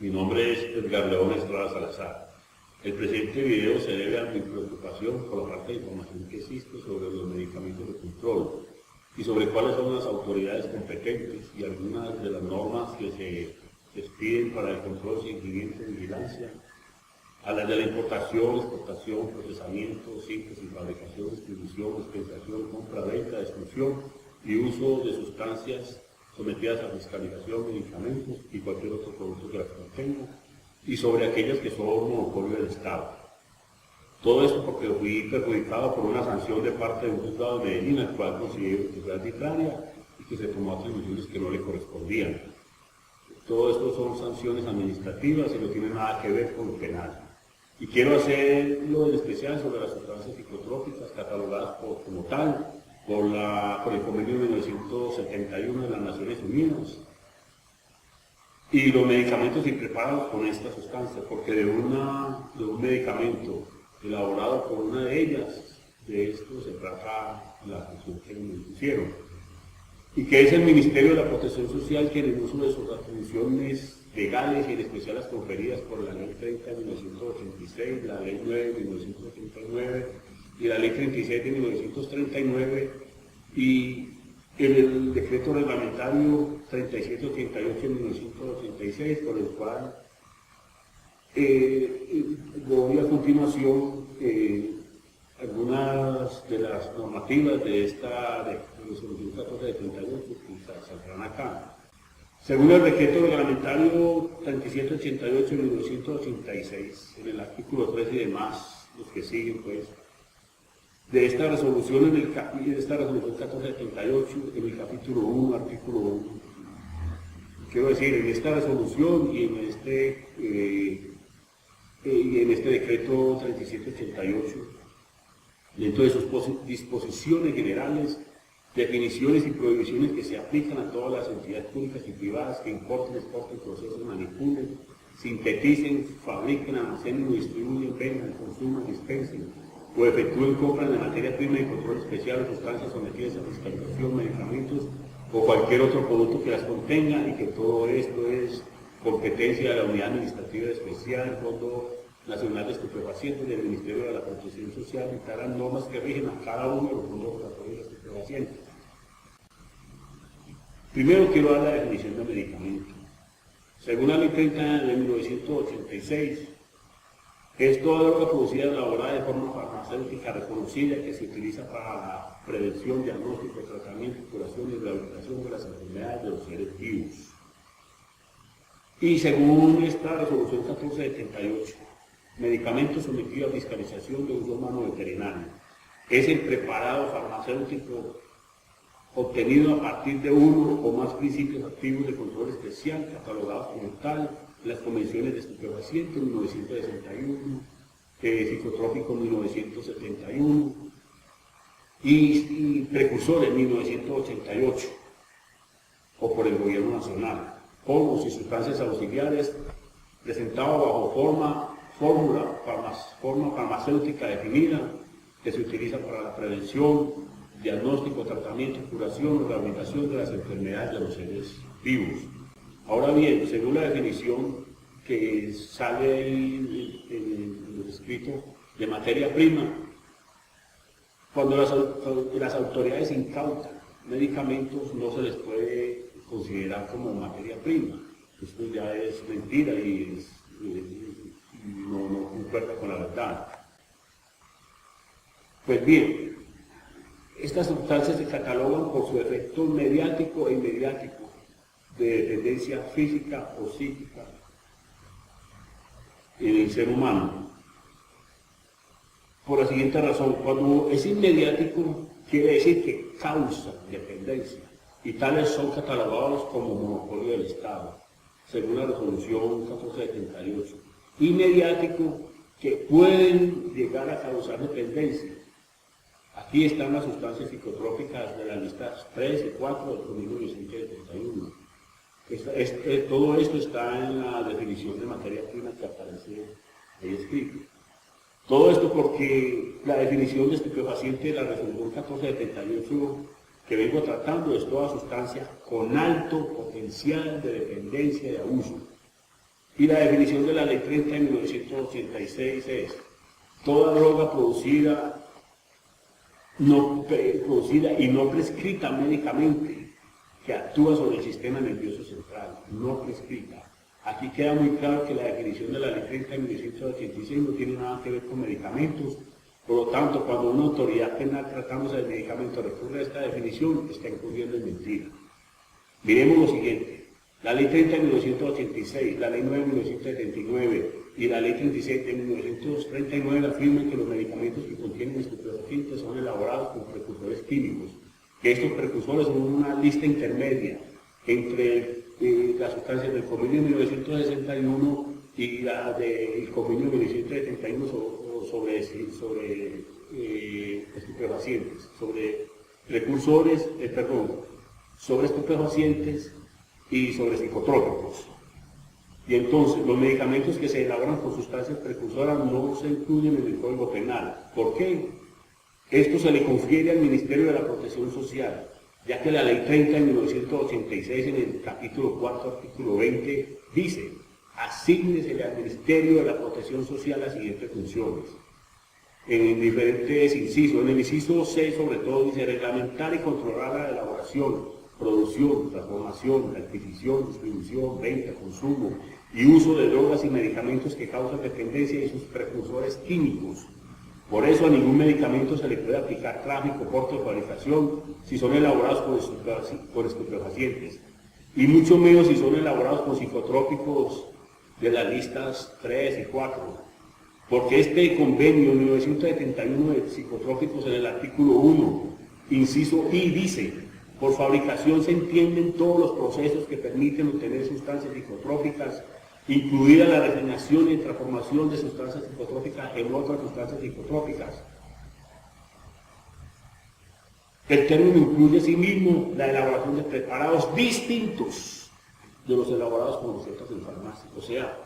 Mi nombre es Edgar León Estrada Salazar. El presente video se debe a mi preocupación por la falta de información que existe sobre los medicamentos de control y sobre cuáles son las autoridades competentes y algunas de las normas que se les piden para el control, seguimiento y vigilancia, a las de la importación, exportación, procesamiento, síntesis, fabricación, distribución, dispensación, compra, venta, destrucción y uso de sustancias sometidas a fiscalización, medicamentos y cualquier otro producto que las contenga, y sobre aquellas que son monopolio del Estado. Todo esto porque fui perjudicado por una sanción de parte de un juzgado de Medellín, el cual considero que fue arbitraria y que se tomó atribuciones que no le correspondían. Todo esto son sanciones administrativas y no tiene nada que ver con lo penal. Y quiero hacerlo en especial sobre las sustancias psicotrópicas catalogadas como tal por el convenio de 1971 de las Naciones Unidas y los medicamentos y preparados con estas sustancias, porque de un medicamento elaborado por una de ellas, de esto se trata la sanción que me impusieron, y que es el Ministerio de la Protección Social quien en uso de sus atribuciones legales y en especial las conferidas por la Ley 30 de 1986, la Ley 9 de 1989 y la Ley 36 de 1939 y el decreto reglamentario 3788 de 1986, por el cual doy a continuación algunas de las normativas de esta resolución 1478 que saldrán acá. Según el decreto reglamentario 3788 de 1986, en el artículo 3 y demás, los que siguen, pues, de esta resolución, esta resolución 1478, en el capítulo 1, artículo 1, quiero decir, en esta resolución y en este decreto 3788, dentro de sus disposiciones generales, definiciones y prohibiciones que se aplican a todas las entidades públicas y privadas que importen, exporten, procesen, manipulen, sinteticen, fabriquen, almacenen o distribuyen, vendan, consuman, dispensen o efectúen compras de materia prima y control especial o sustancias sometidas a fiscalización, medicamentos o cualquier otro producto que las contenga, y que todo esto es competencia de la Unidad Administrativa Especial, Fondo Nacional de Estupefacientes del Ministerio de la Protección Social, y dictarán normas que rigen a cada uno de los fondos operatorios de estupefacientes. Primero quiero dar la definición de medicamento. Según la Ley 30 de 1986, es toda droga producida elaborada de forma farmacéutica reconocida que se utiliza para la prevención, diagnóstico, tratamiento, curación y rehabilitación de las enfermedades de los seres vivos. Y según esta resolución 1478, medicamento sometido a fiscalización de uso humano veterinario es el preparado farmacéutico obtenido a partir de uno o más principios activos de control especial catalogados como tal en las convenciones de estupefacientes 1961, psicotrópicos 1971 y precursores 1988, o por el Gobierno Nacional, polvos y sustancias auxiliares presentados bajo forma farmacéutica definida que se utiliza para la prevención, diagnóstico, tratamiento, curación, rehabilitación de las enfermedades de los seres vivos. Ahora bien, según la definición que sale en el escrito de materia prima, cuando las autoridades incautan medicamentos no se les puede considerar como materia prima. Esto ya es mentira y no concuerda con la verdad. Pues bien, estas sustancias se catalogan por su efecto mediático e inmediático de dependencia física o psíquica en el ser humano. Por la siguiente razón, cuando es inmediático, quiere decir que causa dependencia, y tales son catalogados como monopolio del Estado, según la resolución 1478. Inmediático, que pueden llegar a causar dependencia. Aquí están las sustancias psicotrópicas de las listas 3 y 4 del 1971. Todo esto está en la definición de materia prima que aparece ahí escrito. Todo esto porque la definición de estupefaciente de la resolución 1478 que vengo tratando es toda sustancia con alto potencial de dependencia y abuso, Y la definición de la Ley 30 de 1986 es: toda droga producida y no prescrita médicamente que actúa sobre el sistema nervioso central, no prescrita. Aquí queda muy claro que la definición de la Ley 30 de 1986 no tiene nada que ver con medicamentos. Por lo tanto, cuando una autoridad penal tratándose de medicamentos recurre a esta definición, está incurriendo en mentira. Miremos lo siguiente: la Ley 30 de 1986, la Ley 9 de 1979 y la Ley 37 de 1939 afirman que los medicamentos que contienen estupefacientes son elaborados con precursores químicos, que estos precursores son una lista intermedia entre las sustancias del Convenio de 1961 y la del Convenio de 1971 sobre estupefacientes, sobre precursores, sobre estupefacientes y sobre psicotrópicos. Y entonces, los medicamentos que se elaboran con sustancias precursoras no se incluyen en el Código Penal. ¿Por qué? Esto se le confiere al Ministerio de la Protección Social, ya que la Ley 30 de 1986, en el capítulo 4, artículo 20, dice: asígnesele al Ministerio de la Protección Social las siguientes funciones. En diferentes incisos, en el inciso 6 sobre todo, dice: reglamentar y controlar la elaboración, producción, transformación, adquisición, distribución, venta, consumo y uso de drogas y medicamentos que causan dependencia y sus precursores químicos. Por eso a ningún medicamento se le puede aplicar tráfico, porte o fabricación si son elaborados por estupefacientes, y mucho menos si son elaborados con psicotrópicos de las listas 3 y 4. Porque este convenio 1971 de psicotrópicos, en el artículo 1, inciso I, dice: por fabricación se entienden todos los procesos que permiten obtener sustancias psicotrópicas, incluida la refinación y transformación de sustancias psicotrópicas en otras sustancias psicotrópicas. El término incluye asimismo la elaboración de preparados distintos de los elaborados con recetas en farmacia. O sea,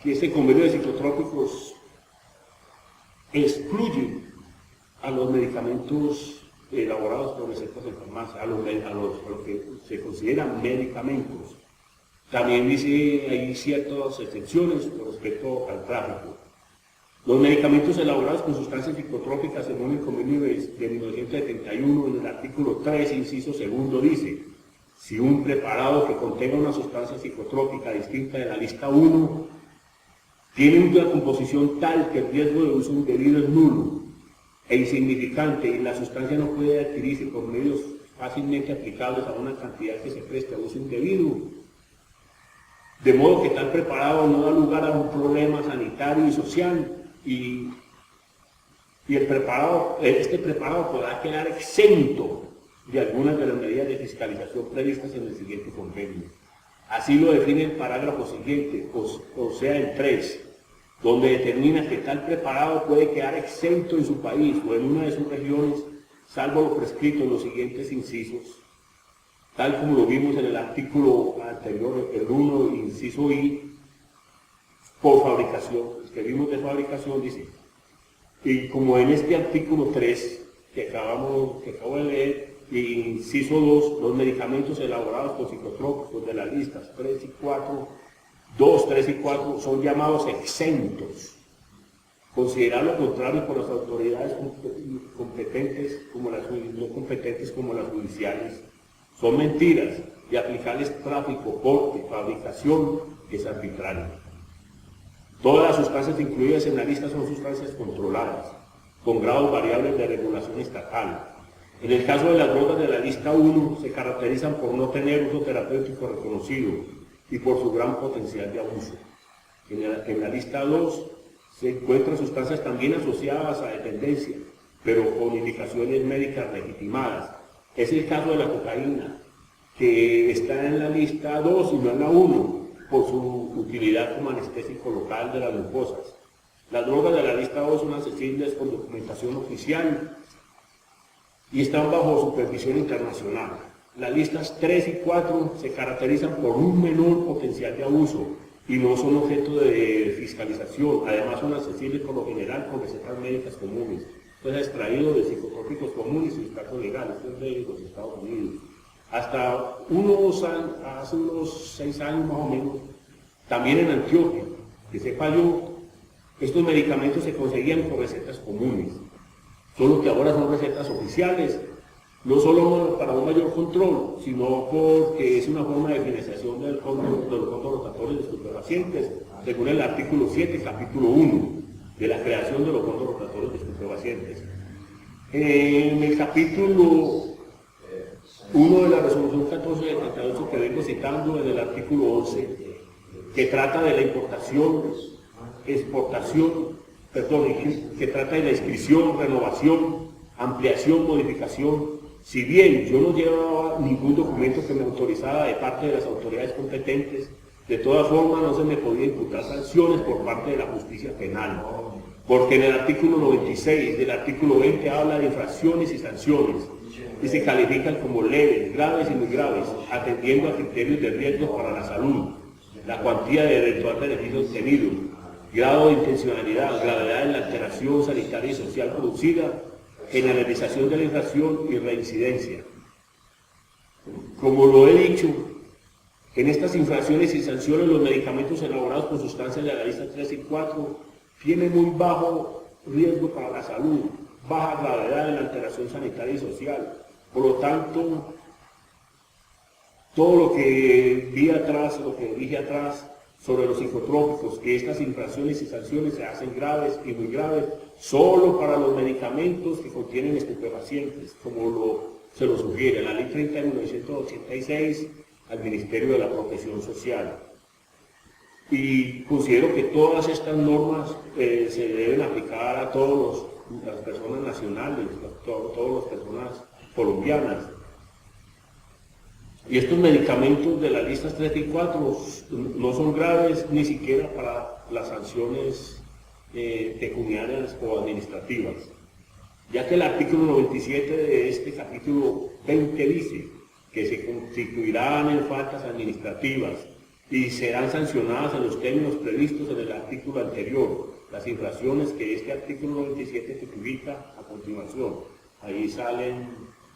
que este convenio de psicotrópicos excluye a los medicamentos elaborados con recetas en farmacia, a lo que se consideran medicamentos. También dice, hay ciertas excepciones con respecto al tráfico. Los medicamentos elaborados con sustancias psicotrópicas, según el convenio de 1971, en el artículo 3, inciso segundo, dice: si un preparado que contenga una sustancia psicotrópica distinta de la lista 1 tiene una composición tal que el riesgo de uso indebido es nulo e insignificante y la sustancia no puede adquirirse por medios fácilmente aplicables a una cantidad que se preste a uso indebido, de modo que tal preparado no da lugar a un problema sanitario y social, y este preparado podrá quedar exento de algunas de las medidas de fiscalización previstas en el siguiente convenio. Así lo define el parágrafo siguiente, o sea, el 3, donde determina que tal preparado puede quedar exento en su país o en una de sus regiones, salvo lo prescrito en los siguientes incisos, tal como lo vimos en el artículo anterior, el 1, inciso I, por fabricación. Los que vimos de fabricación, dice: y como en este artículo 3 que acabo de leer, inciso 2, los medicamentos elaborados con psicotrópicos de las listas 3 y 4, 2, 3 y 4 son llamados exentos. Considerar lo contrario por las autoridades competentes como no competentes como las judiciales son mentiras, y aplicarles tráfico, porte, fabricación es arbitrario. Todas las sustancias incluidas en la lista son sustancias controladas, con grados variables de regulación estatal. En el caso de las drogas de la lista 1, se caracterizan por no tener uso terapéutico reconocido y por su gran potencial de abuso. En la lista 2 se encuentran sustancias también asociadas a dependencia, pero con indicaciones médicas legitimadas. Es el caso de la cocaína, que está en la lista 2 y no en la 1, por su utilidad como anestésico local de las mucosas. Las drogas de la lista 2 son accesibles con documentación oficial y están bajo supervisión internacional. Las listas 3 y 4 se caracterizan por un menor potencial de abuso y no son objeto de fiscalización. Además son accesibles por lo general con recetas médicas comunes. Esto es extraído de psicotrópicos comunes y sustratos legales, esto es de los Estados Unidos. Hasta hace unos 6 años más o menos, También en Antioquia, que sepa yo, estos medicamentos se conseguían con recetas comunes, solo que ahora son recetas oficiales, no solo para un mayor control, sino porque es una forma de financiación de los fondos rotatorios de estupefacientes, según el artículo 7, capítulo 1, de la creación de los fondos rotatorios de estupefacientes. En el capítulo 1 de la resolución 1478 que vengo citando, en el artículo 11, que trata de la importación, que trata de la inscripción, renovación, ampliación, modificación. Si bien yo no llevaba ningún documento que me autorizara de parte de las autoridades competentes, de todas formas no se me podía imputar sanciones por parte de la justicia penal, porque en el artículo 96 del artículo 20 habla de infracciones y sanciones, y se califican como leves, graves y muy graves, atendiendo a criterios de riesgo para la salud, la cuantía de eventual beneficio obtenido, grado de intencionalidad, gravedad de la alteración sanitaria y social producida, generalización de la infracción y reincidencia. Como lo he dicho, en estas infracciones y sanciones los medicamentos elaborados con sustancias de la lista 3 y 4 tienen muy bajo riesgo para la salud, baja gravedad de la alteración sanitaria y social. Por lo tanto, todo lo que vi atrás, lo que dije atrás sobre los psicotrópicos, que estas infracciones y sanciones se hacen graves y muy graves, solo para los medicamentos que contienen estupefacientes, como se lo sugiere la Ley 30 de 1986 al Ministerio de la Protección Social. Y considero que todas estas normas se deben aplicar a todas las personas nacionales, a todas las personas colombianas. Y estos medicamentos de las listas 3 y 4 no son graves ni siquiera para las sanciones pecuniarias o administrativas, ya que el artículo 97 de este capítulo 20 dice que se constituirán en faltas administrativas y serán sancionadas en los términos previstos en el artículo anterior, las infracciones que este artículo 97 tipifica a continuación. Ahí salen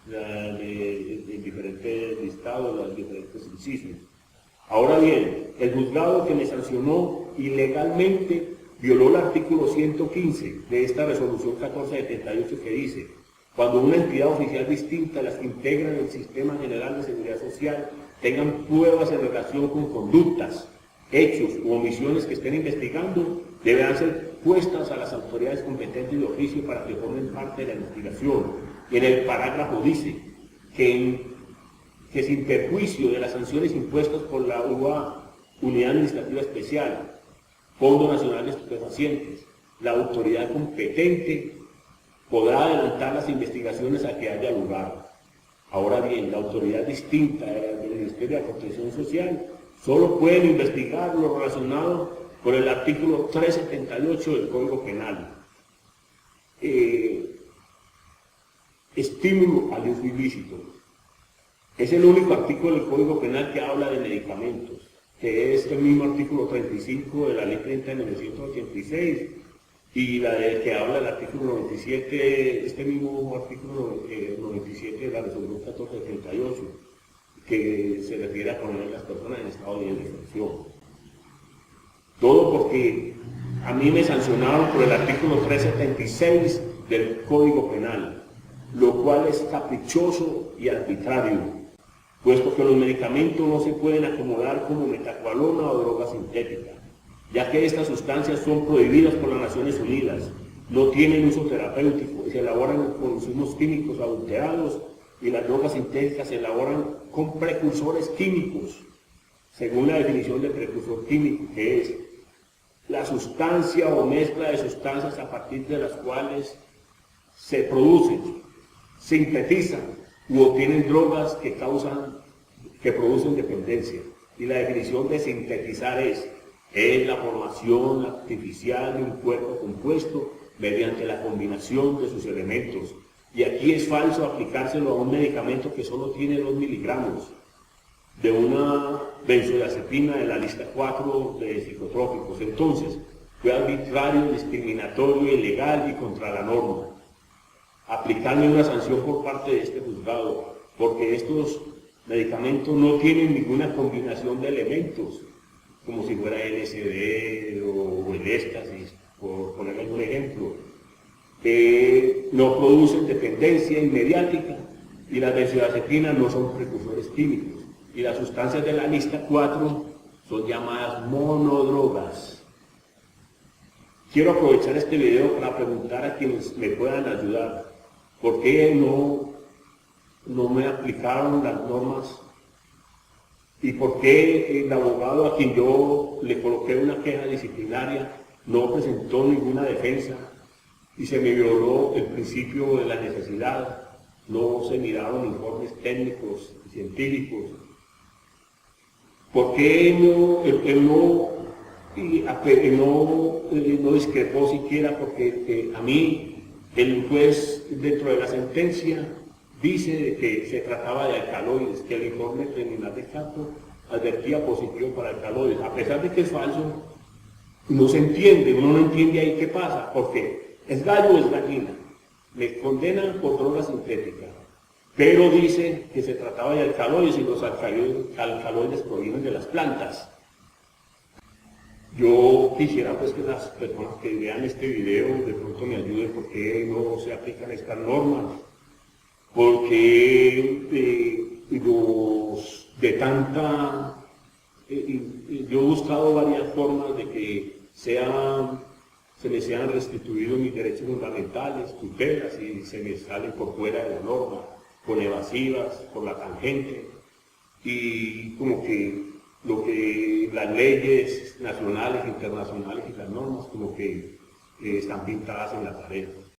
de diferentes listados, los diferentes incisos. Ahora bien, el juzgado que me sancionó ilegalmente violó el artículo 115 de esta resolución 1478 que dice: cuando una entidad oficial distinta a las que integran el Sistema General de Seguridad Social tengan pruebas en relación con conductas, hechos u omisiones que estén investigando, deberán ser puestas a las autoridades competentes de oficio para que formen parte de la investigación. En el parágrafo dice que sin perjuicio de las sanciones impuestas por la UA, Unidad Administrativa Especial, Fondo Nacional de Estupefacientes, la autoridad competente podrá adelantar las investigaciones a que haya lugar. Ahora bien, la autoridad distinta del Ministerio de la Protección Social solo puede investigar lo relacionado con el artículo 378 del Código Penal. Estímulo al uso ilícito. Es el único artículo del Código Penal que habla de medicamentos, que es el mismo artículo 35 de la Ley 30 de 1986 y la de que habla el artículo 97, este mismo artículo 97 de la Resolución 1478, que se refiere a poner a las personas en estado de indefensión. Todo porque a mí me sancionaron por el artículo 376 del Código Penal, lo cual es caprichoso y arbitrario, puesto que los medicamentos no se pueden acomodar como metacualona o droga sintética, ya que estas sustancias son prohibidas por las Naciones Unidas, no tienen uso terapéutico y se elaboran con insumos químicos adulterados, y las drogas sintéticas se elaboran con precursores químicos, según la definición de precursor químico, que es la sustancia o mezcla de sustancias a partir de las cuales se producen, sintetizan u obtienen drogas que producen dependencia. Y la definición de sintetizar es la formación artificial de un cuerpo compuesto mediante la combinación de sus elementos. Y aquí es falso aplicárselo a un medicamento que solo tiene 2 miligramos de una benzodiazepina de la lista 4 de psicotrópicos. Entonces, fue arbitrario, discriminatorio, ilegal y contra la norma aplicarme una sanción por parte de este juzgado, porque estos medicamentos no tienen ninguna combinación de elementos, como si fuera LSD o el éxtasis, por poner algún ejemplo. No producen dependencia inmediática y las benzodiazepinas no son precursores químicos. Y las sustancias de la lista 4 son llamadas monodrogas. Quiero aprovechar este video para preguntar a quienes me puedan ayudar, ¿por qué no me aplicaron las normas? ¿Y por qué el abogado a quien yo le coloqué una queja disciplinaria no presentó ninguna defensa y se me violó el principio de la necesidad? No se miraron informes técnicos y científicos. ¿Por qué él no discrepó siquiera? Porque a mí el juez dentro de la sentencia dice que se trataba de alcaloides, que el informe preliminar de campo advertía positivo para alcaloides. A pesar de que es falso, no se entiende, uno no entiende ahí qué pasa, porque es gallo o es gallina. Me condenan por droga sintética, pero dice que se trataba de alcaloides y los alcaloides provienen de las plantas. Yo quisiera pues que las personas que vean este video de pronto me ayuden por qué no se aplican estas normas, porque yo he buscado varias formas de que se me sean restituidos mis derechos fundamentales, tutelas, y se me salen por fuera de la norma, con evasivas, por la tangente, y como que lo que las leyes nacionales, internacionales y las normas como que están pintadas en la pared.